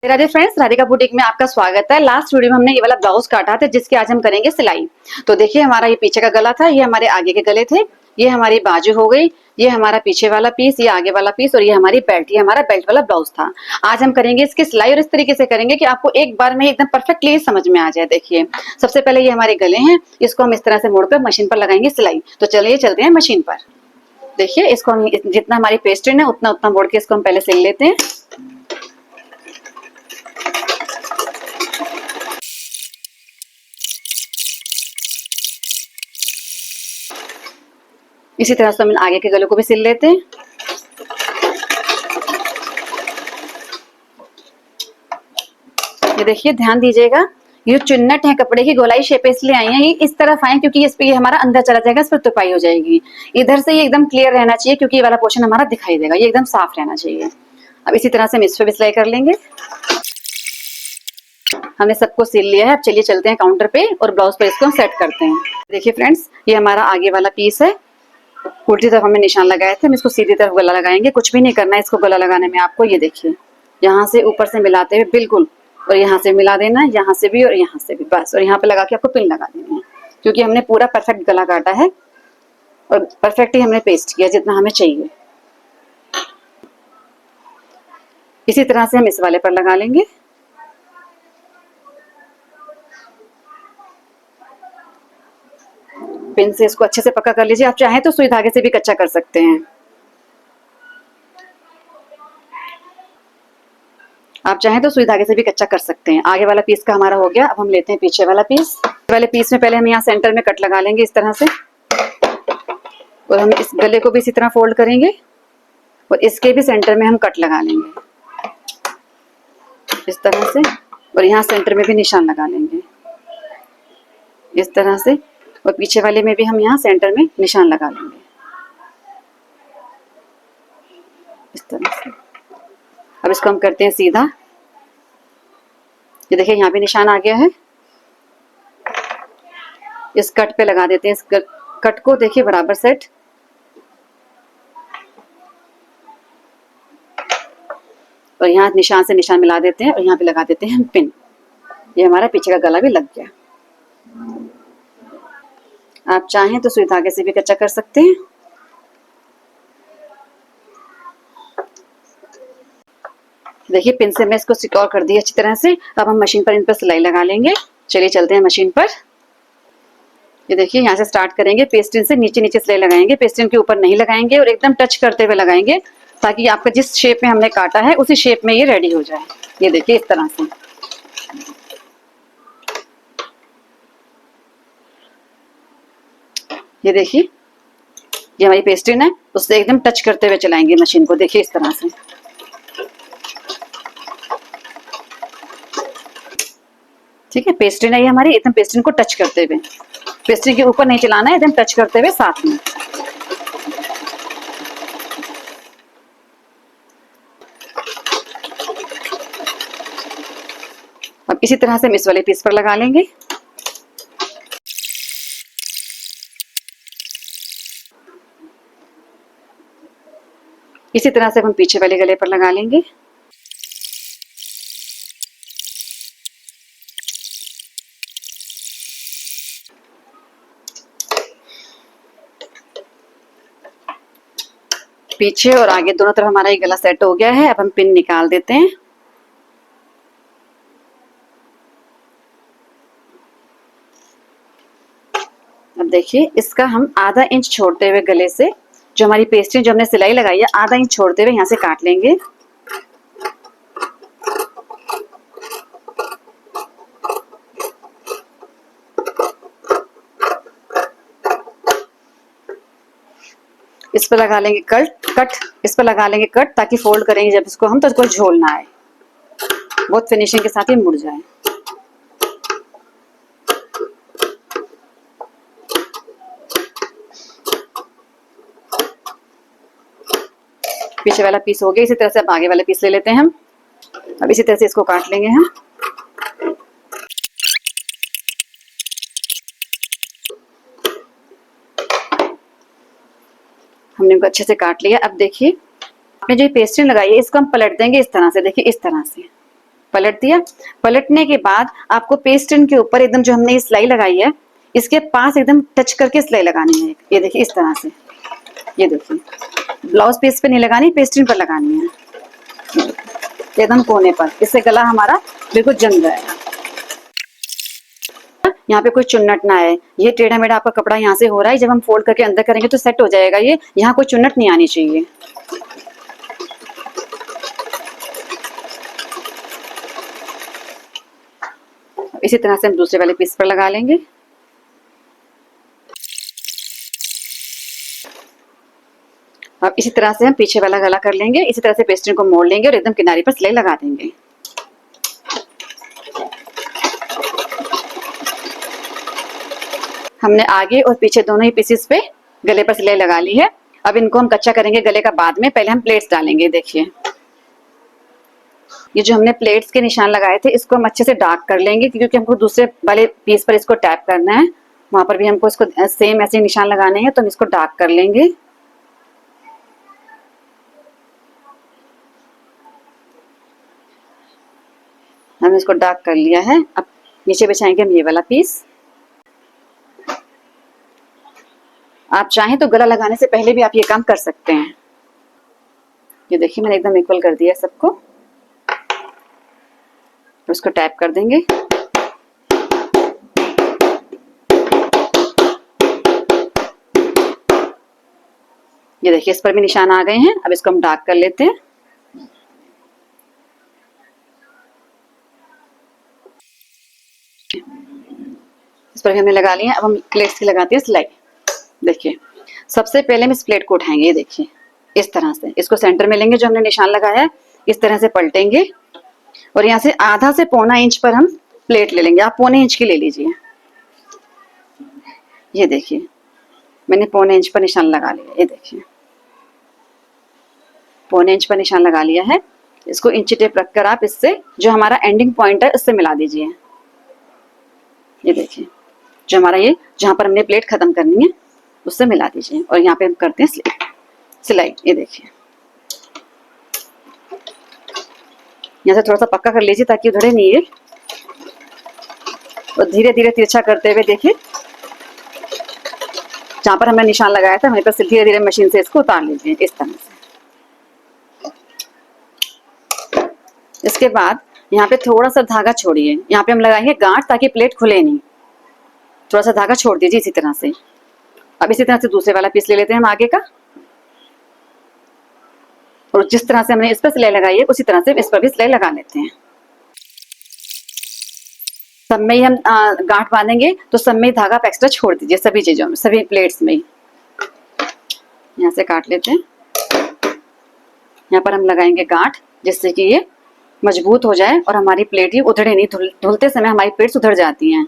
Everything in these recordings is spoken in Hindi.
राधे फ्रेंड्स, राधिका बुटीक में आपका स्वागत है। लास्ट वीडियो में हमने ये वाला ब्लाउज काटा था जिसके आज हम करेंगे सिलाई। तो देखिए हमारा ये पीछे का गला था, ये हमारे आगे के गले थे, ये हमारी बाजू हो गई, ये हमारा पीछे वाला पीस, ये आगे वाला पीस और ये हमारी बेल्ट, ये हमारा बेल्ट वाला ब्लाउज था। आज हम करेंगे इसकी सिलाई और इस तरीके से करेंगे कि आपको एक बार में एकदम परफेक्टली समझ में आ जाए। देखिए सबसे पहले ये हमारे गले हैं, इसको हम इस तरह से मोड़कर मशीन पर लगाएंगे सिलाई। तो चलिए चलते हैं मशीन पर। देखिए इसको हम जितना हमारी पेस्ट्रिन है उतना उतना मोड़ के इसको हम पहले सिल लेते हैं। इसी तरह से हम आगे के गले को भी सिल लेते हैं। ये देखिए ध्यान दीजिएगा, ये चुन्नट है कपड़े की, गोलाई शेप इसलिए आई है, ये इस तरफ आए क्योंकि इस पे ये हमारा अंदर चला जाएगा, इस पर तुपाई हो जाएगी। इधर से ये एकदम क्लियर रहना चाहिए क्योंकि ये वाला पोर्शन हमारा दिखाई देगा, ये एकदम साफ रहना चाहिए। अब इसी तरह से हम इस पे भी सिलाई कर लेंगे। हमने सबको सिल लिया है। अब चलिए चलते हैं काउंटर पे और ब्लाउज पर इसको हम सेट करते हैं। देखिए फ्रेंड्स, ये हमारा आगे वाला पीस है, उल्टी तरफ हमने निशान लगाए थे, हम इसको सीधी तरफ गला लगाएंगे। कुछ भी नहीं करना है इसको गला लगाने में आपको। ये देखिए यहाँ से ऊपर से मिलाते हुए बिल्कुल, और यहाँ से मिला देना, यहाँ से भी और यहाँ से भी, बस। और यहाँ पे लगा के आपको पिन लगा देनी है क्योंकि हमने पूरा परफेक्ट गला काटा है और परफेक्ट ही हमने पेस्ट किया जितना हमें चाहिए। इसी तरह से हम इस वाले पर लगा लेंगे। पिन से इसको अच्छे से पक्का कर लीजिए। आप चाहें तो सुई धागे से भी कच्चा कर सकते हैं। आप चाहें तो सुई धागे से भी कच्चा कर सकते हैं। आगे वाला पीस का हमारा हो गया। अब हम लेते हैं पीछे वाला पीस। वाले पीस में पहले हम यहाँ सेंटर में कट लगा लेंगे इस तरह से, और हम इस गले को भी इसी तरह फोल्ड करेंगे और इसके भी सेंटर में हम कट लगा लेंगे इस तरह से, और यहाँ सेंटर में भी निशान लगा लेंगे इस तरह से, और पीछे वाले में भी हम यहाँ सेंटर में निशान लगा लेंगे इस तरह से। अब इसको हम करते हैं सीधा। ये देखिए यहाँ भी निशान आ गया है। इस कट पे लगा देते हैं, इस कट को देखिए बराबर सेट। और यहाँ निशान से निशान मिला देते हैं और यहाँ पे लगा देते हैं हम पिन। ये हमारा पीछे का गला भी लग गया। आप चाहें तो सुई धागे से भी कच्चा कर सकते हैं। देखिए पिन से मैं इसको सिक्योर कर दिया अच्छी तरह से। अब हम मशीन पर इन पर सिलाई लगा लेंगे। चलिए चलते हैं मशीन पर। ये देखिए यहाँ से स्टार्ट करेंगे, पेस्टिन से नीचे नीचे सिलाई लगाएंगे, पेस्टिन के ऊपर नहीं लगाएंगे और एकदम टच करते हुए लगाएंगे ताकि आपका जिस शेप में हमने काटा है उसी शेप में ये रेडी हो जाए। ये देखिए इस तरह से। ये देखिए ये हमारी पेस्टिन है, उससे एकदम टच करते हुए चलाएंगे मशीन को। देखिए इस तरह से। ठीक है, पेस्ट्रिन है ये हमारी, एकदम पेस्ट्रिन को टच करते हुए, पेस्ट्रिन के ऊपर नहीं चलाना है, एकदम टच करते हुए साथ में। अब इसी तरह से हम इस वाले पीस पर लगा लेंगे। इसी तरह से हम पीछे वाले गले पर लगा लेंगे। पीछे और आगे दोनों तरफ हमारा ये गला सेट हो गया है। अब हम पिन निकाल देते हैं। अब देखिए इसका हम आधा इंच छोड़ते हुए गले से, जो हमारी पेस्ट्री जो हमने सिलाई लगाई है, आधा इंच छोड़ते हुए यहाँ से काट लेंगे। इस पर लगा लेंगे कट, इस पर लगा लेंगे कट ताकि फोल्ड करेंगे जब इसको हम तो इसको झोल ना आए, बहुत फिनिशिंग के साथ ही मुड़ जाए। पीछे वाला पीस हो गया। इसी तरह से अब आगे वाला पीस ले लेते हैं हम। अब इसी तरह से इसको काट लेंगे हम। हमने इनको अच्छे से काट लिया। अब देखिए आपने जो पेस्ट्री लगाई है इसको हम पलट देंगे इस तरह से। देखिए इस तरह से पलट दिया। पलटने के बाद आपको पेस्टन के ऊपर एकदम जो हमने ये सिलाई लगाई है इसके पास एकदम टच करके सिलाई लगानी है। ये देखिए इस तरह से, ये देखिए ब्लाउज पीस पे नहीं लगानी, पेस्टन पर लगानी है एकदम कोने पर। इससे गला हमारा बिल्कुल जम जाएगा। यहाँ पे कोई चुन्नट ना आए। ये टेढ़ा मेढ़ा आपका कपड़ा यहाँ से हो रहा है, जब हम फोल्ड करके अंदर करेंगे तो सेट हो जाएगा। ये यहाँ कोई चुन्नट नहीं आनी चाहिए। इसी तरह से हम दूसरे वाले पीस पर लगा लेंगे। अब इसी तरह से हम पीछे वाला गला कर लेंगे। इसी तरह से पेस्टन को मोड़ लेंगे और एकदम किनारे पर सिलाई लगा देंगे। हमने आगे और पीछे दोनों ही पीसेस पे गले पर सिलाई लगा ली है। अब इनको हम कच्चा करेंगे गले का बाद में। पहले हम प्लेट्स डालेंगे। देखिए ये जो हमने प्लेट्स के निशान लगाए थे इसको हम अच्छे से डार्क कर लेंगे, क्योंकि हमको दूसरे वाले पीस पर इसको टैप करना है। वहां पर भी हमको इसको सेम ऐसे निशान लगाने हैं, तो हम इसको डार्क कर लेंगे। हमने इसको डार्क कर लिया है। अब नीचे बिछाएंगे हम ये वाला पीस। आप चाहें तो गला लगाने से पहले भी आप ये काम कर सकते हैं। ये देखिए मैंने एकदम इक्वल कर दिया सबको। उसको टैप कर देंगे। ये देखिए इस पर भी निशान आ गए हैं। अब इसको हम डार्क कर लेते हैं। इस पर भी हमने लगा लिया। अब हम प्लेट्स की लगाते हैं सिलाई। देखिए सबसे पहले हम इस प्लेट को उठाएंगे। ये देखिए इस तरह से इसको सेंटर में लेंगे, जो हमने निशान लगाया है इस तरह से पलटेंगे और यहाँ से आधा से पौना इंच पर हम प्लेट ले लेंगे। आप पौने इंच की ले लीजिए। ये देखिए मैंने पौने इंच पर निशान लगा लिया। ये देखिए पौने इंच पर निशान लगा लिया है। इसको इंची टेप रखकर आप इससे जो हमारा एंडिंग पॉइंट है उससे मिला दीजिए। ये देखिए जो हमारा ये जहां पर हमने प्लेट खत्म करनी है उससे मिला दीजिए और यहाँ पे हम करते हैं सिलाई। ये देखिए यहाँ से थोड़ा सा पक्का कर लीजिए ताकि उधड़े नहीं है। और धीरे धीरे तिरछा करते हुए देखिए जहां पर हमने निशान लगाया था वहीं पर धीरे धीरे मशीन से इसको उतार लीजिए इस तरह से। इसके बाद यहाँ पे थोड़ा सा धागा छोड़िए। यहाँ पे हम लगाएंगे गांठ ताकि प्लेट खुले नहीं। थोड़ा सा धागा छोड़ दीजिए इसी तरह से। अब इसी तरह से दूसरे वाला पीस ले लेते हैं हम आगे का, और जिस तरह से हमने इस पर सिलाई लगाई है उसी तरह से इस पर भी सिलाई लगा लेते हैं। सब में ही हम गांठ बांधेंगे तो सब में ही धागा आप एक्स्ट्रा छोड़ दीजिए, सभी चीजों में, सभी प्लेट्स में ही। यहाँ से काट लेते हैं। यहाँ पर हम लगाएंगे गांठ जिससे कि ये मजबूत हो जाए और हमारी प्लेट ही उधड़े नहीं। धुलते समय हमारी प्लेट्स उधड़ जाती हैं।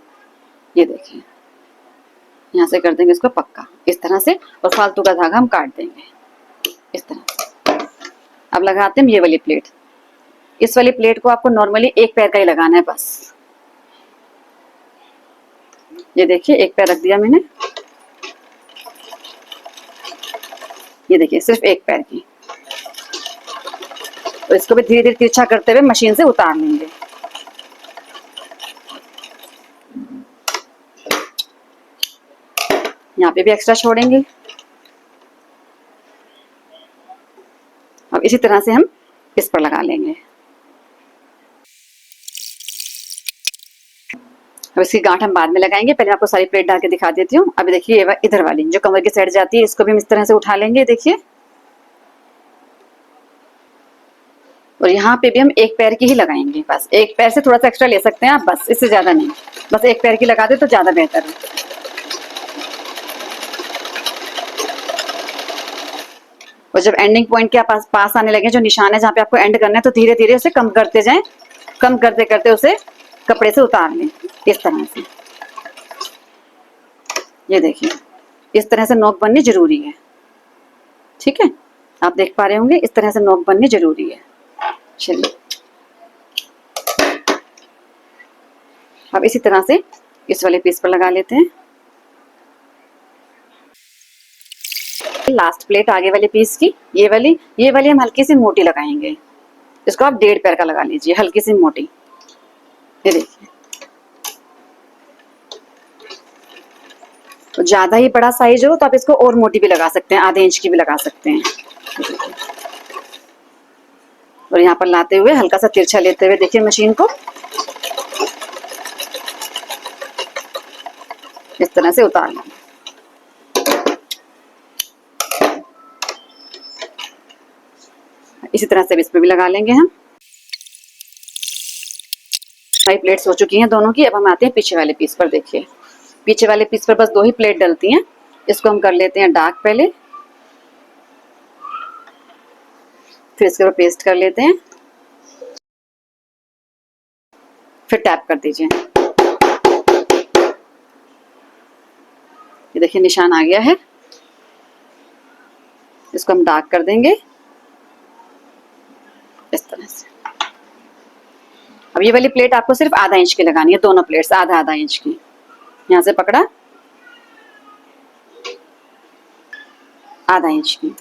ये देखिए यहाँ से कर देंगे इसको पक्का इस तरह से, और फालतू का धागा हम काट देंगे इस तरह से। अब लगाते हैं ये वाली प्लेट। इस वाली प्लेट को आपको नॉर्मली एक पैर का ही लगाना है बस। ये देखिए एक पैर रख दिया मैंने। ये देखिए सिर्फ एक पैर की। तो इसको भी धीरे धीरे तिरछा करते हुए मशीन से उतार लेंगे। यहाँ पे भी एक्स्ट्रा छोड़ेंगे। अब इसी तरह से हम इस पर लगा लेंगे। अब इसकी गांठ हम बाद में लगाएंगे। पहले आपको सारी प्लेट डाल के दिखा देती हूँ। अभी देखिए इधर वाली जो कमर की साइड जाती है इसको भी हम इस तरह से उठा लेंगे। देखिए और यहाँ पे भी हम एक पैर की ही लगाएंगे बस। एक पैर से थोड़ा सा एक्स्ट्रा ले सकते हैं आप, बस इससे ज्यादा नहीं। बस एक पैर की लगा दे तो ज्यादा बेहतर है। और जब एंडिंग पॉइंट के पास आने लगे, जो निशान है जहाँ पे आपको एंड करना है, तो धीरे धीरे उसे कम करते जाएं। कम करते करते उसे कपड़े से उतार लें इस तरह से। ये देखिए इस तरह से नोक बननी जरूरी है। ठीक है, आप देख पा रहे होंगे इस तरह से नोक बननी जरूरी है। चलिए अब इसी तरह से इस वाले पीस पर लगा लेते हैं। लास्ट प्लेट आगे वाले पीस की ये वाली हम हल्की सी मोटी लगाएंगे। इसको आप 1.5 पैर का लगा लीजिए, हल्की सी मोटी। ये देखिए, तो ज्यादा ही बड़ा साइज हो तो आप इसको और मोटी भी लगा सकते हैं, आधे इंच की भी लगा सकते हैं। और यहाँ पर लाते हुए हल्का सा तिरछा लेते हुए देखिए मशीन को इस तरह से उतार लें। इसी तरह से इस पे भी लगा लेंगे हम। हमारी प्लेट्स हो चुकी हैं दोनों की। अब हम आते हैं पीछे वाले पीस पर। देखिए, पीछे वाले पीस पर बस 2 ही प्लेट डलती हैं। इसको हम कर लेते हैं डार्क पहले, फिर इसके ऊपर पेस्ट कर लेते हैं, फिर टैप कर दीजिए। ये देखिए निशान आ गया है। इसको हम डार्क कर देंगे इस तरह से। अब ये वाली प्लेट आपको सिर्फ आधा इंच की लगानी है, दोनों प्लेट्स आधा आधा इंच की। यहाँ से पकड़ा, आधा इंच की,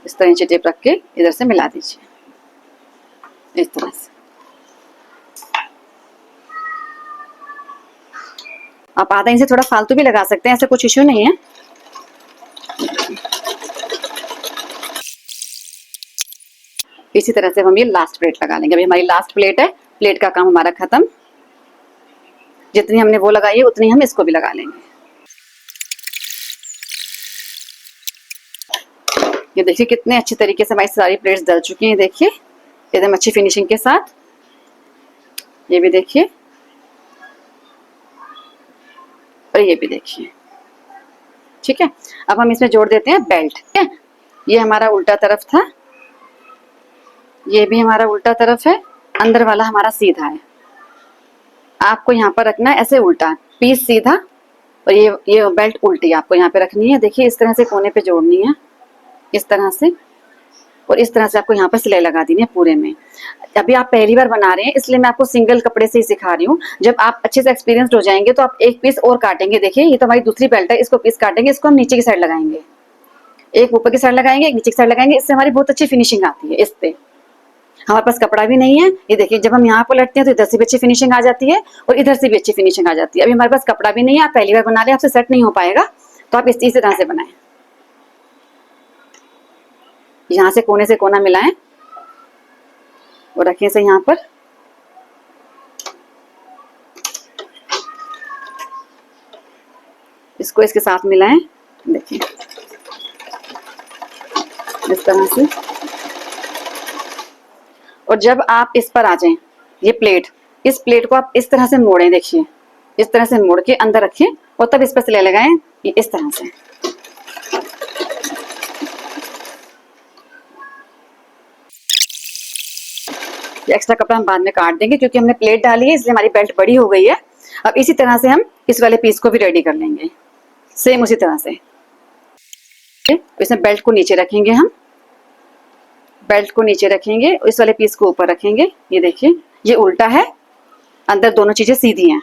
इस तरह इंची टेप रख के इधर से मिला दीजिए इस तरह से। आप आधा इंच से थोड़ा फालतू भी लगा सकते हैं, ऐसा कुछ इश्यू नहीं है। इसी तरह से हम ये लास्ट प्लेट लगा लेंगे। अभी हमारी लास्ट प्लेट है, प्लेट का काम हमारा खत्म। जितनी हमने वो लगाई है उतनी हम इसको भी लगा लेंगे। ये देखिए कितने अच्छी तरीके से हमारी सारी प्लेट्स डल चुकी हैं। देखिए एकदम अच्छी फिनिशिंग के साथ। ये भी देखिए और ये भी देखिए। ठीक है, अब हम इसमें जोड़ देते हैं बेल्ट। ठीक है, ये हमारा उल्टा तरफ था, ये भी हमारा उल्टा तरफ है, अंदर वाला हमारा सीधा है। आपको यहाँ पर रखना है ऐसे उल्टा, पीस सीधा और ये बेल्ट उल्टी आपको यहाँ पे रखनी है। देखिए इस तरह से कोने पे जोड़नी है, इस तरह से, और इस तरह से आपको यहाँ पर सिलाई लगा देनी है पूरे में। अभी आप पहली बार बना रहे हैं इसलिए मैं आपको सिंगल कपड़े से ही सिखा रही हूँ। जब आप अच्छे से एक्सपीरियंस्ड हो जाएंगे तो आप एक पीस और काटेंगे। देखिए ये तो हमारी दूसरी बेल्ट है, इसको पीस काटेंगे, इसको हम नीचे की साइड लगाएंगे, एक ऊपर की साइड लगाएंगे, एक नीचे की साइड लगाएंगे। इससे हमारी बहुत अच्छी फिनिशिंग आती है। इस पे हमारे पास कपड़ा भी नहीं है। ये देखिए जब हम यहाँ पर लटते हैं तो इधर से भी अच्छी फिनिशिंग आ जाती है और इधर से भी अच्छी फिनिशिंग आ जाती है। अभी हमारे पास कपड़ा भी नहीं है, आप पहली बार बना रहे हैं, आपसे सेट नहीं हो पाएगा, तो आप इस तरह से बनाएं। यहाँ से कोना मिलाएं और रखें इसे यहाँ पर। इसको इसके साथ मिलाएं, देखिए इस तरह से। और जब आप इस पर आ जाएं, ये प्लेट, इस प्लेट को आप इस तरह से मोड़ें। देखिए इस तरह से मोड़ के अंदर रखें और तब इस पर सिलाई लगाएं, ये इस तरह से। ये एक्स्ट्रा कपड़ा हम बाद में काट देंगे क्योंकि हमने प्लेट डाली है इसलिए हमारी बेल्ट बड़ी हो गई है। अब इसी तरह से हम इस वाले पीस को भी रेडी कर लेंगे, सेम उसी तरह से। इसमें बेल्ट को नीचे रखेंगे, हम बेल्ट को नीचे रखेंगे, इस वाले पीस को ऊपर रखेंगे। ये देखिए ये उल्टा है, अंदर दोनों चीजें सीधी हैं।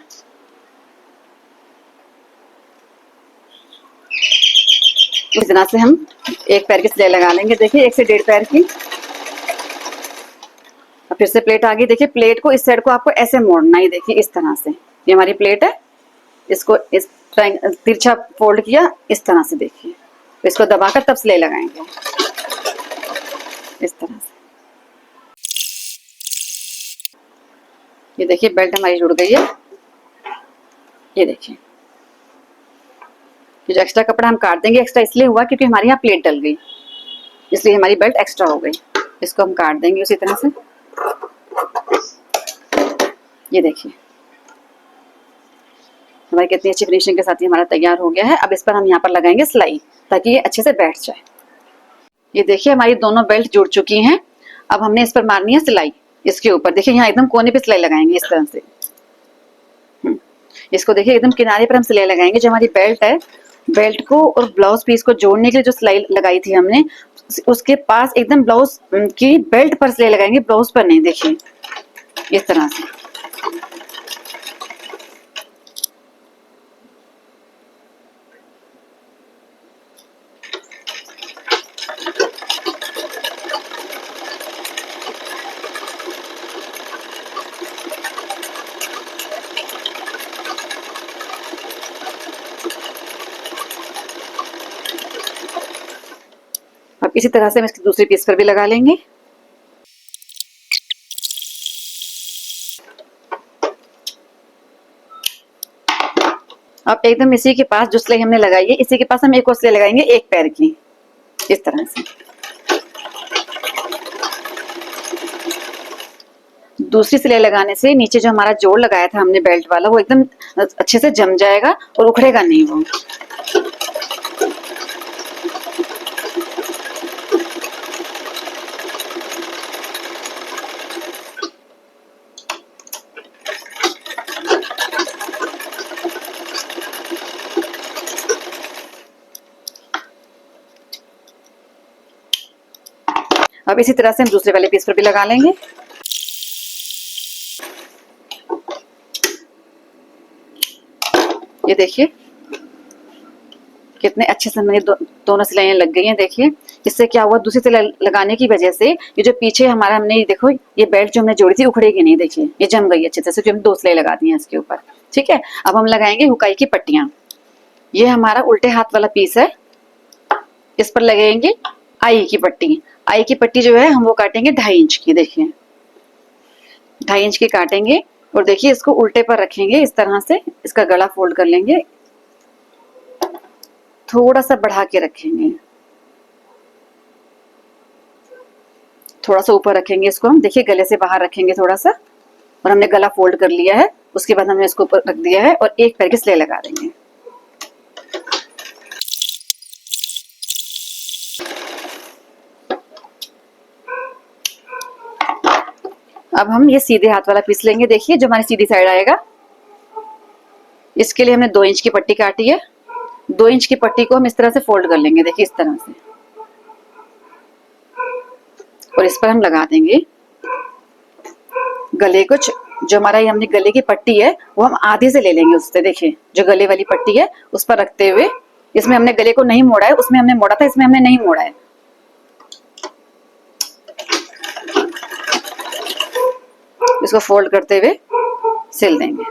इस तरह से हम एक पैर की सिलाई लगा लेंगे। देखिए 1 से 1.5 पैर की। अब फिर से प्लेट आ गई। देखिए प्लेट को इस साइड को आपको ऐसे मोड़ना है, देखिए इस तरह से। ये हमारी प्लेट है, इसको इस तिरछा फोल्ड किया इस तरह से। देखिए इसको दबाकर तब सिलाई लगाएंगे इस तरह से। ये देखिए बेल्ट हमारी जुड़ गई है। ये देखिए जो एक्स्ट्रा कपड़ा हम काट देंगे, एक्स्ट्रा इसलिए हुआ क्योंकि हमारे यहाँ प्लेट डल गई, इसलिए हमारी बेल्ट एक्स्ट्रा हो गई। इसको हम काट देंगे उसी तरह से। ये देखिए हमारी कितनी अच्छी फिनिशिंग के साथ ही हमारा तैयार हो गया है। अब इस पर हम यहाँ पर लगाएंगे सिलाई ताकि ये अच्छे से बैठ जाए। ये देखिए हमारी दोनों बेल्ट जुड़ चुकी हैं। अब हमने इस पर मारनी है सिलाई, इसके ऊपर। देखिए यहाँ एकदम कोने पे सिलाई लगाएंगे इस तरह से। इसको देखिए एकदम किनारे पर हम सिलाई लगाएंगे। जो हमारी बेल्ट है, बेल्ट को और ब्लाउज पीस को जोड़ने के लिए जो सिलाई लगाई थी हमने, उसके पास एकदम ब्लाउज की बेल्ट पर सिलाई लगाएंगे, ब्लाउज पर नहीं। देखिए इस तरह से। अब इसी तरह से हम इसकी दूसरी पीस पर भी लगा लेंगे। अब एकदम इसी के पास जो सिलाई हमने लगाई है, इसी के पास हम एक और सिलाई लगाएंगे एक पैर की, इस तरह से। दूसरी सिलाई लगाने से नीचे जो हमारा जोड़ लगाया था हमने बेल्ट वाला, वो एकदम अच्छे से जम जाएगा और उखड़ेगा नहीं वो। अब इसी तरह से हम दूसरे वाले पीस पर भी लगा लेंगे। ये देखिए कितने अच्छे से मेरी दोनों सिलाइयां लग गई हैं। देखिए इससे क्या हुआ, दूसरी सिलाई लगाने की वजह से ये जो पीछे हमारा हमने देखो ये बेल्ट जो हमने जोड़ी थी उखड़ेगी नहीं। देखिए ये जम गई अच्छे से, हमने 2 सिलाई लगा दी है इसके ऊपर। ठीक है, अब हम लगाएंगे हुकाई की पट्टियां। ये हमारा उल्टे हाथ वाला पीस है, इस पर लगेंगे आई की पट्टी। आई की पट्टी जो है हम वो काटेंगे 2.5 इंच की। देखिए 2.5 इंच की काटेंगे और देखिए इसको उल्टे पर रखेंगे इस तरह से, इसका गला फोल्ड कर लेंगे, थोड़ा सा बढ़ा के रखेंगे, थोड़ा सा ऊपर रखेंगे इसको हम। देखिए गले से बाहर रखेंगे थोड़ा सा, और हमने गला फोल्ड कर लिया है। उसके बाद हमने इसको ऊपर रख दिया है और एक पैर की सिलाई लगा देंगे। अब हम ये सीधे हाथ वाला पीस लेंगे। देखिए जो हमारी सीधी साइड आएगा, इसके लिए हमने 2 इंच की पट्टी काटी है। 2 इंच की पट्टी को हम इस तरह से फोल्ड कर लेंगे, देखिए इस तरह से, और इस पर हम लगा देंगे गले को। जो हमारा ये हमने गले की पट्टी है वो हम आधे से ले लेंगे उससे। देखिए जो गले वाली पट्टी है उस पर रखते हुए, इसमें हमने गले को नहीं मोड़ा है, उसमें हमने मोड़ा था, इसमें हमने नहीं मोड़ा है। इसको फोल्ड करते हुए सिल देंगे।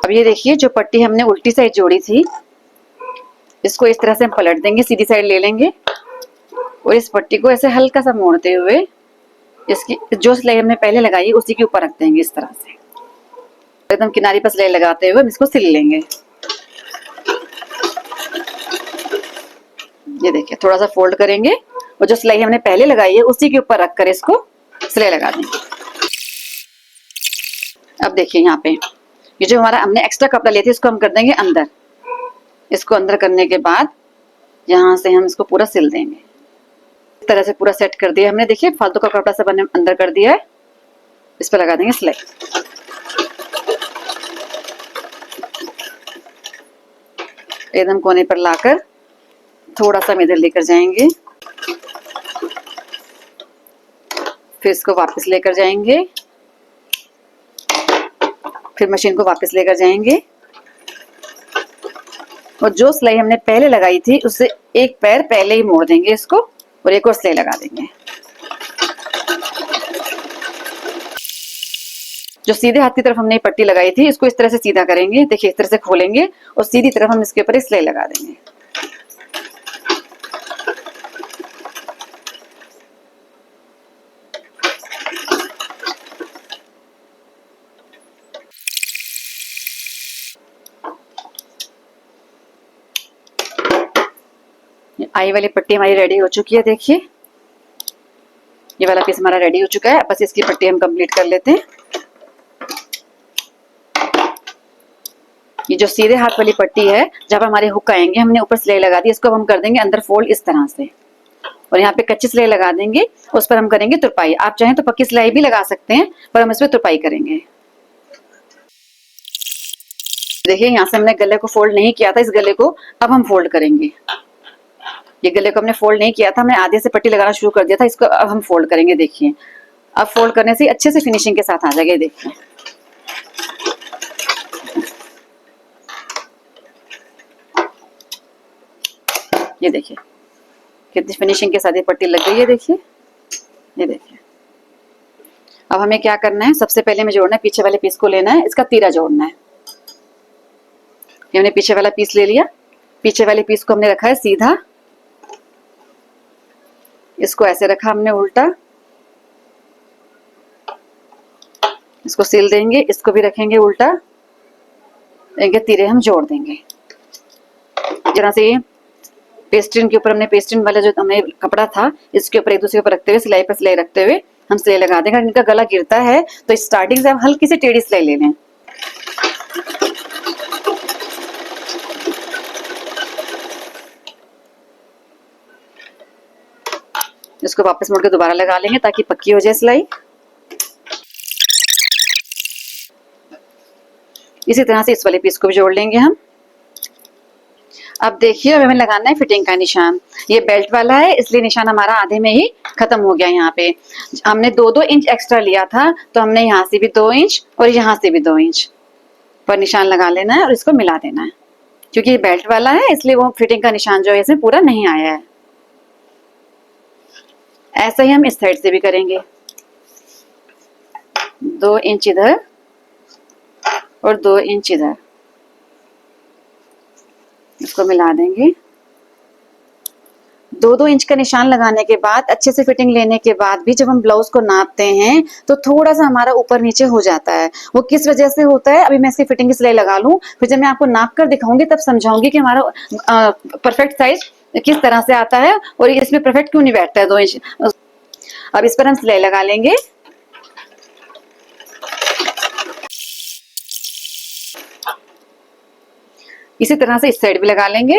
अब ये देखिए जो पट्टी हमने उल्टी साइड जोड़ी थी, इसको इस तरह से हम पलट देंगे, सीधी साइड ले लेंगे और इस पट्टी को ऐसे हल्का सा मोड़ते हुए इसकी जो सिलाई हमने पहले लगाई है उसी के ऊपर रख देंगे इस तरह से। एकदम किनारी पर सिलाई लगाते हुए हम इसको सिल लेंगे। ये देखिए थोड़ा सा फोल्ड करेंगे और जो सिलाई हमने पहले लगाई है उसी के ऊपर रखकर इसको सिलाई लगा देंगे। अब देखिए यहाँ पे ये जो हमारा हमने एक्स्ट्रा कपड़ा लिया था इसको हम कर देंगे अंदर। इसको अंदर करने के बाद यहाँ से हम इसको पूरा सिल देंगे। इस तरह से पूरा सेट कर दिया हमने। देखिए फालतू का कपड़ा सब हमने अंदर कर दिया है, इस पर लगा देंगे सिलाई। एकदम कोने पर लाकर थोड़ा सा इधर लेकर जाएंगे, फिर इसको वापस लेकर जाएंगे, फिर मशीन को वापस लेकर जाएंगे और जो सिलाई हमने पहले लगाई थी उससे एक पैर पहले ही मोड़ देंगे इसको और एक और सिलाई लगा देंगे। जो सीधे हाथ की तरफ हमने पट्टी लगाई थी इसको इस तरह से सीधा करेंगे। देखिए इस तरह से खोलेंगे और सीधी तरफ हम इसके ऊपर सिलाई लगा देंगे। आई वाली पट्टी हमारी रेडी हो चुकी है। देखिए ये वाला पीस हमारा रेडी हो चुका है। बस इसकी पट्टी हम कंप्लीट कर लेते हैं। ये जो सीधे हाथ वाली पट्टी है, जब हमारे हुक आएंगे हमने ऊपर सिलाई लगा दी, इसको हम कर देंगे अंदर फोल्ड इस तरह से और यहाँ पे कच्ची सिलाई लगा देंगे। उस पर हम करेंगे तुरपाई। आप चाहें तो पक्की सिलाई भी लगा सकते हैं, पर हम इसमें तुरपाई करेंगे। देखिए यहाँ से हमने गले को फोल्ड नहीं किया था, इस गले को अब हम फोल्ड करेंगे। ये गले को हमने फोल्ड नहीं किया था, हमने आधे से पट्टी लगाना शुरू कर दिया था, इसको अब हम फोल्ड करेंगे। देखिए अब फोल्ड करने से अच्छे से फिनिशिंग के साथ आ जाएगा। देखिए ये देखिए कितनी फिनिशिंग के साथ ये पट्टी लग गई है। देखिए ये देखिए अब हमें क्या करना है, सबसे पहले हमें जोड़ना है, पीछे वाले पीस को लेना है, इसका तीरा जोड़ना है। ये हमने पीछे वाला पीस ले लिया, पीछे वाले पीस को हमने रखा है सीधा, इसको ऐसे रखा हमने उल्टा, इसको सिल देंगे, इसको भी रखेंगे उल्टा, इनके तीरे हम जोड़ देंगे। जरा से ये पेस्ट्रीन के ऊपर हमने पेस्ट्रीन वाला जो हमने कपड़ा था इसके ऊपर एक दूसरे के ऊपर रखते हुए, सिलाई पर सिलाई रखते हुए हम सिलाई लगा देंगे। इनका गला गिरता है तो स्टार्टिंग से हम हल्की सी टेढ़ी सिलाई ले लें। इसको वापस मोड़ के दोबारा लगा लेंगे ताकि पक्की हो जाए सिलाई। इसी तरह से इस वाले पीस को भी जोड़ लेंगे हम। अब देखिए, अब हमें लगाना है फिटिंग का निशान। ये बेल्ट वाला है इसलिए निशान हमारा आधे में ही खत्म हो गया। यहाँ पे हमने 2-2 इंच एक्स्ट्रा लिया था तो हमने यहाँ से भी 2 इंच और यहाँ से भी 2 इंच पर निशान लगा लेना है और इसको मिला देना है। क्योंकि ये बेल्ट वाला है इसलिए वो फिटिंग का निशान जो है इसमें पूरा नहीं आया है। ऐसा ही हम इस साइड से भी करेंगे, 2 इंच इधर और 2 इंच इधर, इसको मिला देंगे। 2-2 इंच का निशान लगाने के बाद, अच्छे से फिटिंग लेने के बाद भी जब हम ब्लाउज को नापते हैं तो थोड़ा सा हमारा ऊपर नीचे हो जाता है। वो किस वजह से होता है, अभी मैं इसकी फिटिंग की सिलाई लगा लूं, फिर जब मैं आपको नाप कर दिखाऊंगी तब समझाऊंगी कि हमारा परफेक्ट साइज किस तरह से आता है और इसमें परफेक्ट क्यों नहीं बैठता है 2 इंच। अब इस पर हम सिलाई लगा लेंगे। इसी तरह से इस साइड भी लगा लेंगे।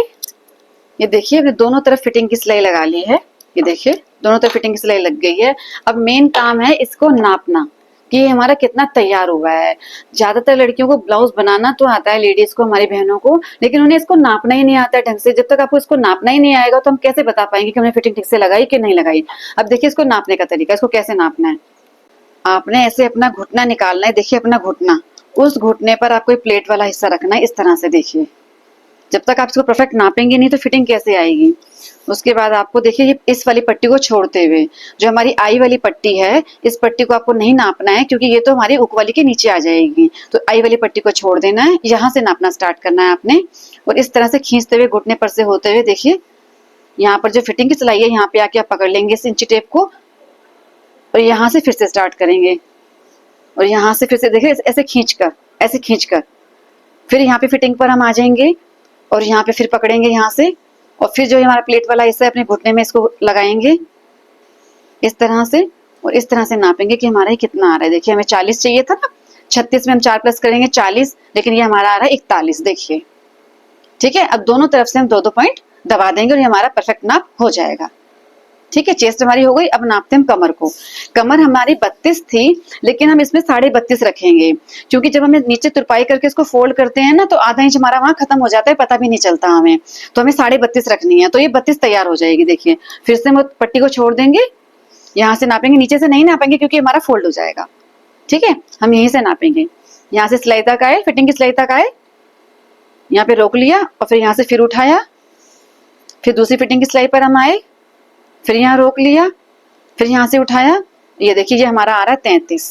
ये देखिए, हमने दोनों तरफ फिटिंग की सिलाई लगा ली है। ये देखिए, दोनों तरफ फिटिंग की सिलाई लग गई है। अब मेन काम है इसको नापना कि ये हमारा कितना तैयार हुआ है। ज्यादातर लड़कियों को ब्लाउज बनाना तो आता है, लेडीज को, हमारी बहनों को, लेकिन उन्हें इसको नापना ही नहीं आता है ढंग से। जब तक आपको इसको नापना ही नहीं आएगा तो हम कैसे बता पाएंगे कि हमने फिटिंग ठीक से लगाई कि नहीं लगाई। अब देखिए इसको नापने का तरीका, इसको कैसे नापना है। आपने ऐसे अपना घुटना निकालना है। देखिए अपना घुटना, उस घुटने पर आपको प्लेट वाला हिस्सा रखना है इस तरह से। देखिए, जब तक आप इसको परफेक्ट नापेंगे नहीं तो फिटिंग कैसे आएगी। उसके बाद आपको देखिए इस वाली पट्टी को छोड़ते हुए, जो हमारी आई वाली पट्टी है, इस पट्टी को आपको नहीं नापना है क्योंकि ये तो हमारी उक वाली के नीचे आ जाएगी। तो आई वाली पट्टी को छोड़ देना है, यहाँ से नापना स्टार्ट करना है आपने। और इस तरह से खींचते हुए घुटने पर से होते हुए, देखिए यहाँ पर जो फिटिंग की सिलाई है यहाँ पे आके आप पकड़ लेंगे इस इंची टेप को और यहाँ से फिर से स्टार्ट करेंगे और यहाँ से फिर से देखिए ऐसे खींचकर, ऐसे खींचकर फिर यहाँ पे फिटिंग पर हम आ जाएंगे और यहाँ पे फिर पकड़ेंगे यहाँ से और फिर जो हमारा प्लेट वाला हिस्सा है अपने घुटने में इसको लगाएंगे इस तरह से और इस तरह से नापेंगे कि हमारा ये कितना आ रहा है। देखिए हमें 40 चाहिए था ना, 36 में हम 4 प्लस करेंगे 40, लेकिन ये हमारा आ रहा है 41। देखिए ठीक है। अब दोनों तरफ से हम 2-2 पॉइंट दबा देंगे और ये हमारा परफेक्ट नाप हो जाएगा। ठीक है, चेस्ट हमारी हो गई। अब नापते हैं हम कमर को। कमर हमारी 32 थी लेकिन हम इसमें 32.5 रखेंगे क्योंकि जब हमें नीचे तुरपाई करके इसको फोल्ड करते हैं ना तो आधा इंच हमारा वहां खत्म हो जाता है, पता भी नहीं चलता हमें। तो हमें 32.5 रखनी है, तो ये 32 तैयार हो जाएगी। देखिए फिर से हम पट्टी को छोड़ देंगे, यहाँ से नापेंगे, नीचे से नहीं नापेंगे क्योंकि हमारा फोल्ड हो जाएगा। ठीक है, हम यहीं से नापेंगे, यहाँ से सिलाई तक आए, फिटिंग की सिलाई तक आए, यहाँ पे रोक लिया और फिर यहाँ से फिर उठाया, फिर दूसरी फिटिंग की सिलाई पर हम आए, फिर यहाँ रोक लिया, फिर यहाँ से उठाया। ये देखिए ये हमारा आ रहा है 33।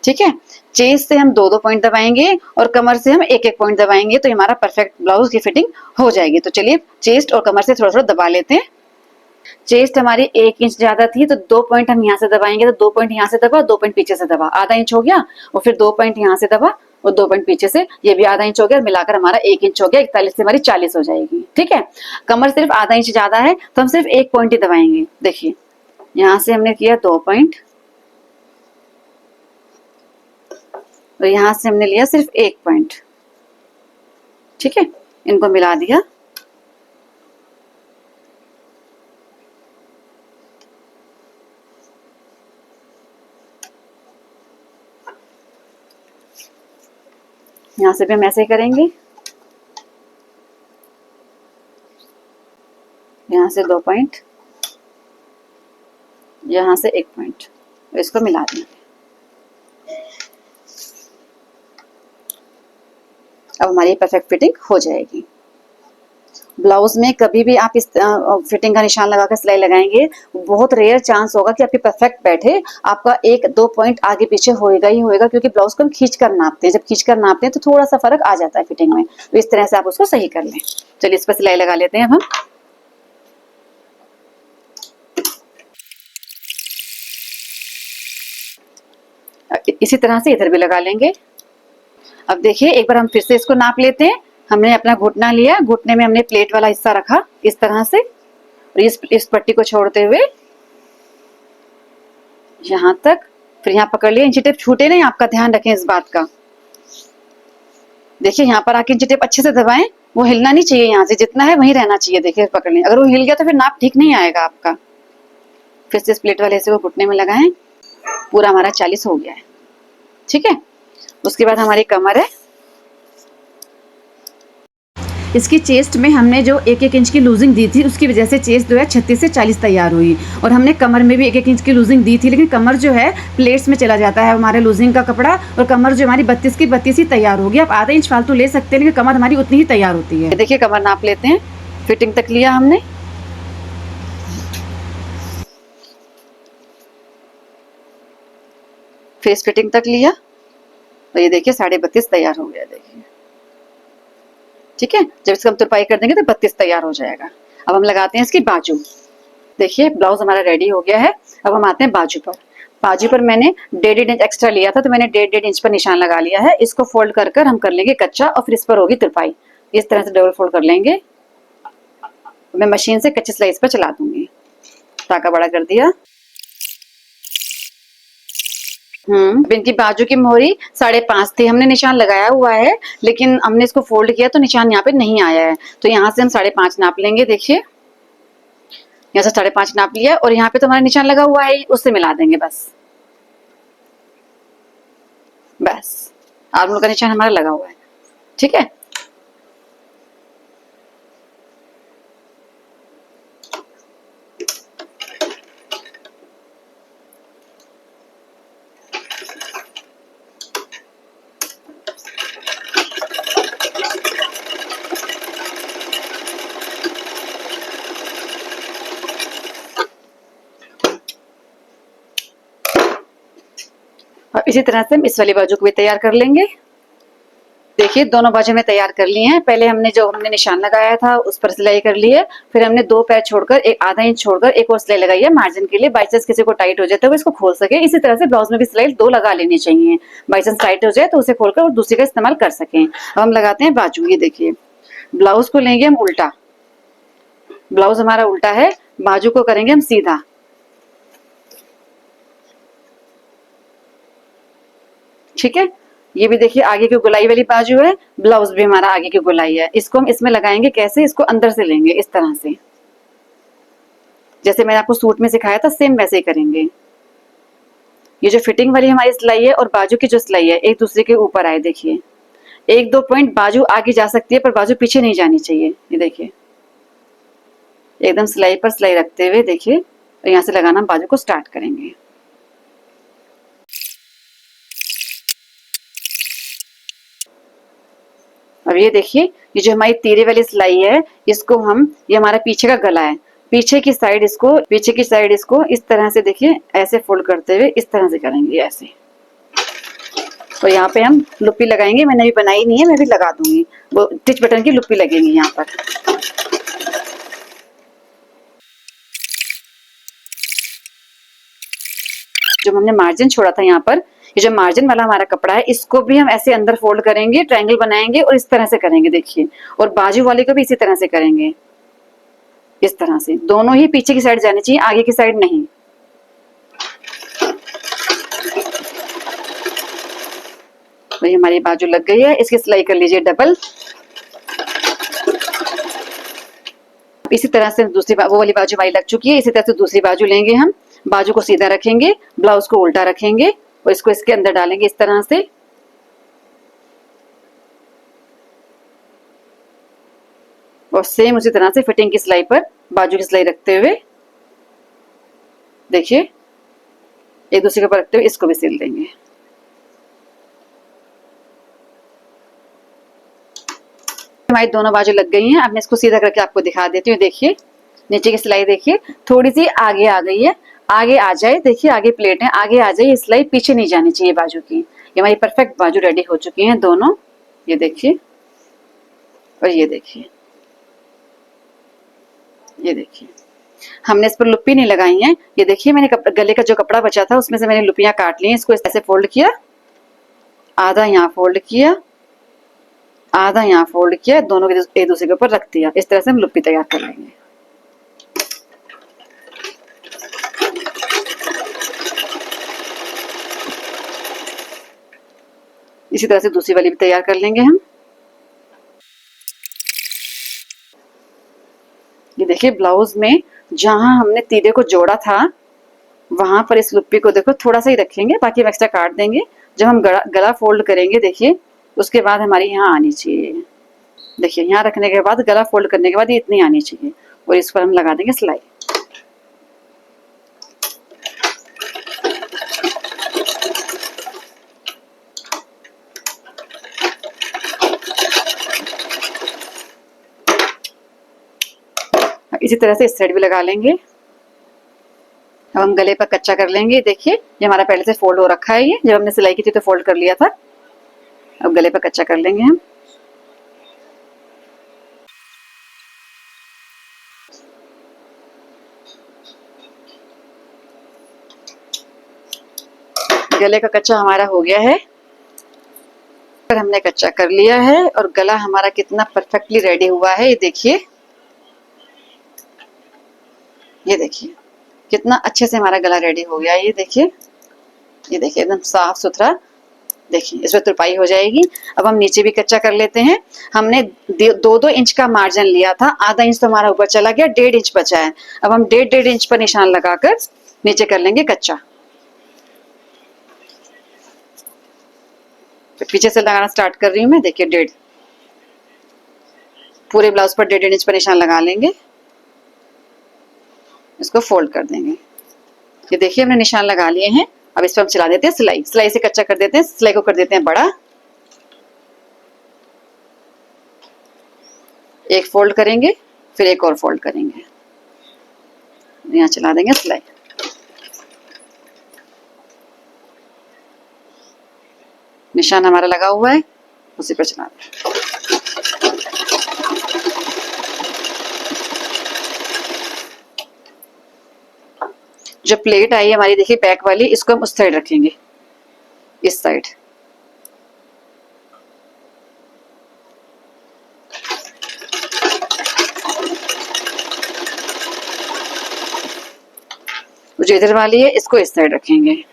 ठीक है, चेस्ट से हम 2-2 पॉइंट दबाएंगे और कमर से हम 1-1 पॉइंट दबाएंगे तो हमारा परफेक्ट ब्लाउज की फिटिंग हो जाएगी। तो चलिए चेस्ट और कमर से थोड़ा थोड़ा दबा लेते हैं। चेस्ट हमारी 1 इंच ज्यादा थी तो 2 पॉइंट हम यहाँ से दबाएंगे, तो 2 पॉइंट यहाँ से दबा, 2 पॉइंट पीछे से दबा, आधा इंच हो गया। और फिर 2 पॉइंट यहाँ से दबा और 2 पॉइंट पीछे से, ये भी आधा इंच हो गया, मिलाकर हमारा 1 इंच हो गया। 41 से हमारी 40 हो जाएगी। ठीक है, कमर सिर्फ आधा इंच ज्यादा है तो हम सिर्फ 1 पॉइंट ही दबाएंगे। देखिए यहाँ से हमने किया 2 पॉइंट और यहाँ से हमने लिया सिर्फ 1 पॉइंट। ठीक है, इनको मिला दिया। यहाँ से भी हम ऐसे ही करेंगे, यहाँ से 2 पॉइंट, यहाँ से 1 पॉइंट, इसको मिला देंगे। अब हमारी परफेक्ट फिटिंग हो जाएगी। ब्लाउज में कभी भी आप इस फिटिंग का निशान लगाकर सिलाई लगाएंगे, बहुत रेयर चांस होगा कि आपकी परफेक्ट बैठे। आपका 1-2 पॉइंट आगे पीछे होएगा ही होएगा, क्योंकि ब्लाउज को हम खींच कर नापते हैं। जब खींच कर नापते हैं तो थोड़ा सा फर्क आ जाता है फिटिंग में। तो इस तरह से आप उसको सही कर लें। चलिए इस पर सिलाई लगा लेते हैं अब हम। इसी तरह से इधर भी लगा लेंगे। अब देखिए एक बार हम फिर से इसको नाप लेते हैं। हमने अपना घुटना लिया, घुटने में हमने प्लेट वाला हिस्सा रखा इस तरह से, और इस पट्टी को छोड़ते हुए यहाँ तक, फिर यहाँ पकड़ लिया। इंची टेप छूटे नहीं, आपका ध्यान रखें इस बात का। देखिए यहाँ पर आके इंची टेप अच्छे से दबाएं, वो हिलना नहीं चाहिए, यहाँ से जितना है वहीं रहना चाहिए। देखिए पकड़ लें, अगर वो हिल गया तो फिर नाप ठीक नहीं आएगा आपका। फिर से इस प्लेट वाले हिस्से को घुटने में लगाएं। पूरा हमारा 40 हो गया है, ठीक है। उसके बाद हमारी कमर है। इसकी चेस्ट में हमने जो 1-1 इंच की लूजिंग दी थी, उसकी वजह से चेस्ट जो है 36 से 40 तैयार हुई। और हमने कमर में भी 1-1 इंच की लूजिंग दी थी, लेकिन कमर जो है प्लेट्स में चला जाता है हमारे लूजिंग का कपड़ा, और कमर जो हमारी 32 की 32 ही तैयार होगी। आप आधा इंच फालतू ले सकते हैं, लेकिन कमर हमारी उतनी ही तैयार होती है। देखिए कमर नाप लेते हैं। फिटिंग तक लिया हमने, फेस फिटिंग तक लिया, तो ये देखिए 32.5 तैयार हो गया। देखिए ठीक है, जब इसको हम तुरपाई कर देंगे तो 32 तैयार हो जाएगा। अब हम लगाते हैं इसकी बाजू। देखिए ब्लाउज हमारा रेडी हो गया है। अब हम आते हैं बाजू पर। बाजू पर मैंने 1.5 इंच एक्स्ट्रा लिया था, तो मैंने 1.5 इंच पर निशान लगा लिया है। इसको फोल्ड कर कर हम कर लेंगे कच्चा, और फिर इस पर होगी तुरपाई। इस तरह से डबल फोल्ड कर लेंगे। मैं मशीन से कच्ची सिलाई इस पर चला दूंगी। टाका बड़ा कर दिया। इनकी बाजू की मोहरी 5.5 थी, हमने निशान लगाया हुआ है, लेकिन हमने इसको फोल्ड किया तो निशान यहाँ पे नहीं आया है। तो यहाँ से हम 5.5 नाप लेंगे। देखिए यहाँ से 5.5 नाप लिया, और यहाँ पे तो हमारा निशान लगा हुआ है, उससे मिला देंगे बस। बस आर्महोल का निशान हमारा लगा हुआ है, ठीक है। और इसी तरह से हम इस वाली बाजू को भी तैयार कर लेंगे। देखिए दोनों बाजू में तैयार कर लिए हैं। पहले हमने निशान लगाया था उस पर सिलाई कर ली है, फिर हमने 2 पैर छोड़कर एक आधा इंच छोड़कर एक और सिलाई लगाई है मार्जिन के लिए, बाई चांस किसी को टाइट हो जाए तो वो इसको खोल सके। इसी तरह से ब्लाउज में भी सिलाई 2 लगा लेनी चाहिए, बाई चांस टाइट हो जाए तो उसे खोलकर और दूसरी का इस्तेमाल कर सकें। अब हम लगाते हैं बाजू। ये देखिए ब्लाउज को लेंगे हम उल्टा, ब्लाउज हमारा उल्टा है, बाजू को करेंगे हम सीधा। ठीक है, ये भी देखिए आगे की गोलाई वाली बाजू है, ब्लाउज भी हमारा आगे की गोलाई है। इसको हम इसमें लगाएंगे कैसे, इसको अंदर से लेंगे इस तरह से, जैसे मैंने आपको सूट में सिखाया था सेम वैसे ही करेंगे। ये जो फिटिंग वाली हमारी सिलाई है और बाजू की जो सिलाई है एक दूसरे के ऊपर आए। देखिए 1-2 पॉइंट बाजू आगे जा सकती है, पर बाजू पीछे नहीं जानी चाहिए। ये देखिए एकदम सिलाई पर सिलाई रखते हुए देखिए, और यहाँ से लगाना बाजू को स्टार्ट करेंगे। अब ये देखिए ये जो हमारी तीरे वाली सिलाई है, इसको हम, ये हमारा पीछे का गला है, पीछे की साइड इसको इस तरह से देखिए ऐसे फोल्ड करते हुए इस तरह से करेंगे ऐसे। तो यहाँ पे हम लुप्पी लगाएंगे, मैंने अभी बनाई नहीं है, मैं भी लगा दूंगी। वो टिच बटन की लुप्पी लगेगी यहाँ पर। जो हमने मार्जिन छोड़ा था यहाँ पर, ये जो मार्जिन वाला हमारा कपड़ा है, इसको भी हम ऐसे अंदर फोल्ड करेंगे, ट्रायंगल बनाएंगे और इस तरह से करेंगे। देखिए और बाजू वाले को भी इसी तरह से करेंगे, इस तरह से। दोनों ही पीछे की साइड जानी चाहिए, आगे की साइड नहीं। तो हमारी बाजू लग गई है, इसकी सिलाई कर लीजिए डबल। इसी तरह से दूसरी वो वाली बाजू हमारी लग चुकी है, इसी तरह से दूसरी बाजू लेंगे हम। बाजू को सीधा रखेंगे, ब्लाउज को उल्टा रखेंगे और इसको इसके अंदर डालेंगे इस तरह से। और सेम उसी तरह से फिटिंग की सिलाई पर बाजू की सिलाई रखते हुए देखिए एक दूसरे के ऊपर रखते हुए इसको भी सिल देंगे। हमारी दोनों बाजू लग गई हैं। अब मैं इसको सीधा करके आपको दिखा देती हूँ। देखिए नीचे की सिलाई देखिए थोड़ी सी आगे आ गई है, आगे आ जाए। देखिए आगे प्लेट है, आगे आ जाए, सिलाई पीछे नहीं जानी चाहिए बाजू की। ये हमारी परफेक्ट बाजू रेडी हो चुकी हैं दोनों। ये देखिए और ये देखिए, ये देखिए हमने इस पर लुप्पी नहीं लगाई है। ये देखिए मैंने गले का जो कपड़ा बचा था उसमें से मैंने लुपियां काट ली हैं। इसको ऐसे फोल्ड किया, आधा यहाँ फोल्ड किया, आधा यहाँ फोल्ड किया, दोनों एक दूसरे के ऊपर रख दिया। इस तरह से हम लुप्पी तैयार कर लेंगे। इसी तरह से दूसरी वाली भी तैयार कर लेंगे हम। ये देखिए ब्लाउज में जहां हमने तीरे को जोड़ा था वहां पर इस लुप्पी को देखो थोड़ा सा ही रखेंगे, बाकी हम एक्स्ट्रा काट देंगे। जब हम गला फोल्ड करेंगे देखिए उसके बाद हमारी यहाँ आनी चाहिए। देखिए यहाँ रखने के बाद गला फोल्ड करने के बाद ये इतनी आनी चाहिए और इस पर हम लगा देंगे सिलाई। इसी तरह से इस साइड भी लगा लेंगे। अब हम गले पर कच्चा कर लेंगे। देखिए ये हमारा पहले से फोल्ड हो रखा है, ये जब हमने सिलाई की थी तो फोल्ड कर लिया था। अब गले पर कच्चा कर लेंगे हम। गले का कच्चा हमारा हो गया है, पर हमने कच्चा कर लिया है और गला हमारा कितना परफेक्टली रेडी हुआ है। ये देखिए, ये देखिए कितना अच्छे से हमारा गला रेडी हो गया है। ये देखिए, ये देखिए एकदम साफ सुथरा। देखिए इसमें तुरपाई हो जाएगी। अब हम नीचे भी कच्चा कर लेते हैं। हमने 2-2 इंच का मार्जिन लिया था, आधा इंच तो हमारा ऊपर चला गया, 1.5 इंच बचा है। अब हम 1.5 इंच पर निशान लगाकर नीचे कर लेंगे कच्चा। तो पीछे से लगाना स्टार्ट कर रही हूँ मैं। देखिए 1.5, पूरे ब्लाउज पर 1.5 इंच पर निशान लगा लेंगे। इसको फोल्ड कर देंगे। ये देखिए हमने निशान लगा लिए हैं। अब इस पर हम चला देते हैं सिलाई। सिलाई से कच्चा कर देते हैं, सिलाई को कर देते हैं बड़ा। एक फोल्ड करेंगे, फिर एक और फोल्ड करेंगे, यहाँ चला देंगे सिलाई। निशान हमारा लगा हुआ है, उसी पर चला देंगे। जो प्लेट आई है हमारी देखिए बैक वाली, इसको हम उस साइड रखेंगे, इस साइड। जो इधर वाली है इसको इस साइड रखेंगे।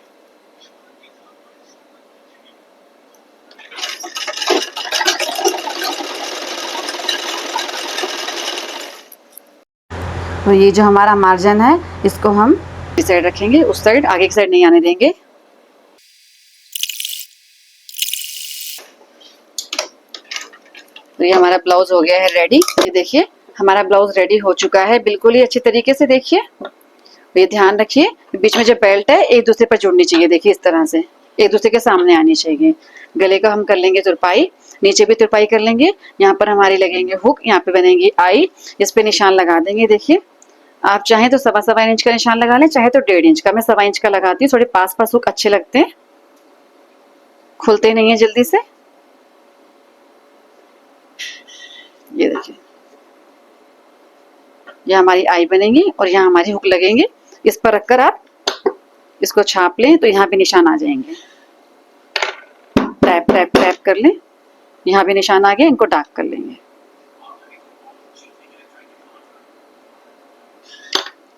और ये जो हमारा मार्जिन है इसको हम इस साइड रखेंगे, उस साइड, आगे की साइड नहीं आने देंगे। तो ये हमारा ब्लाउज हो गया है रेडी। ये देखिए हमारा ब्लाउज रेडी हो चुका है बिल्कुल ही अच्छी तरीके से। देखिए ये ध्यान रखिए बीच में जो बेल्ट है एक दूसरे पर जुड़नी चाहिए। देखिए इस तरह से एक दूसरे के सामने आनी चाहिए। गले का हम कर लेंगे तुरपाई, नीचे भी तुरपाई कर लेंगे। यहाँ पर हमारी लगेंगे हुक, यहाँ पे बनेगी आई, इस पे निशान लगा देंगे। देखिए आप चाहें तो 1.25 इंच का निशान लगा लें, चाहे तो 1.5 इंच का। मैं 1.25 इंच का लगाती हूँ, थोड़े पास पास हुक अच्छे लगते हैं, खुलते नहीं है जल्दी से। ये देखिए यहाँ हमारी आई बनेगी और यहाँ हमारी हुक लगेंगे। इस पर रखकर आप इसको छाप लें तो यहाँ भी निशान आ जाएंगे। टैप टैप टैप कर लें, यहाँ भी निशान आ गए, इनको डार्क कर लेंगे।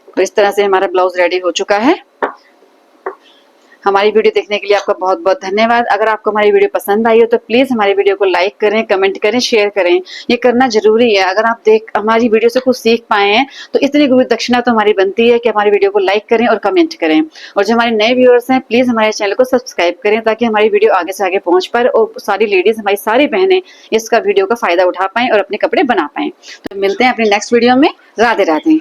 तो इस तरह से हमारा ब्लाउज रेडी हो चुका है। हमारी वीडियो देखने के लिए आपका बहुत बहुत धन्यवाद। अगर आपको हमारी वीडियो पसंद आई हो तो प्लीज हमारी वीडियो को लाइक करें, कमेंट करें, शेयर करें। ये करना जरूरी है। अगर आप हमारी वीडियो से कुछ सीख पाए हैं तो इतनी गुरु दक्षिणा तो हमारी बनती है कि हमारी वीडियो को लाइक करें और कमेंट करें। और जो हमारे नए व्यूअर्स हैं प्लीज हमारे चैनल को सब्सक्राइब करें ताकि हमारी वीडियो आगे से आगे पहुंच पाए और सारी लेडीज, हमारी सारी बहनें इसका वीडियो का फायदा उठा पाएं और अपने कपड़े बना पाएं। तो मिलते हैं अपने नेक्स्ट वीडियो में। राधे राधे।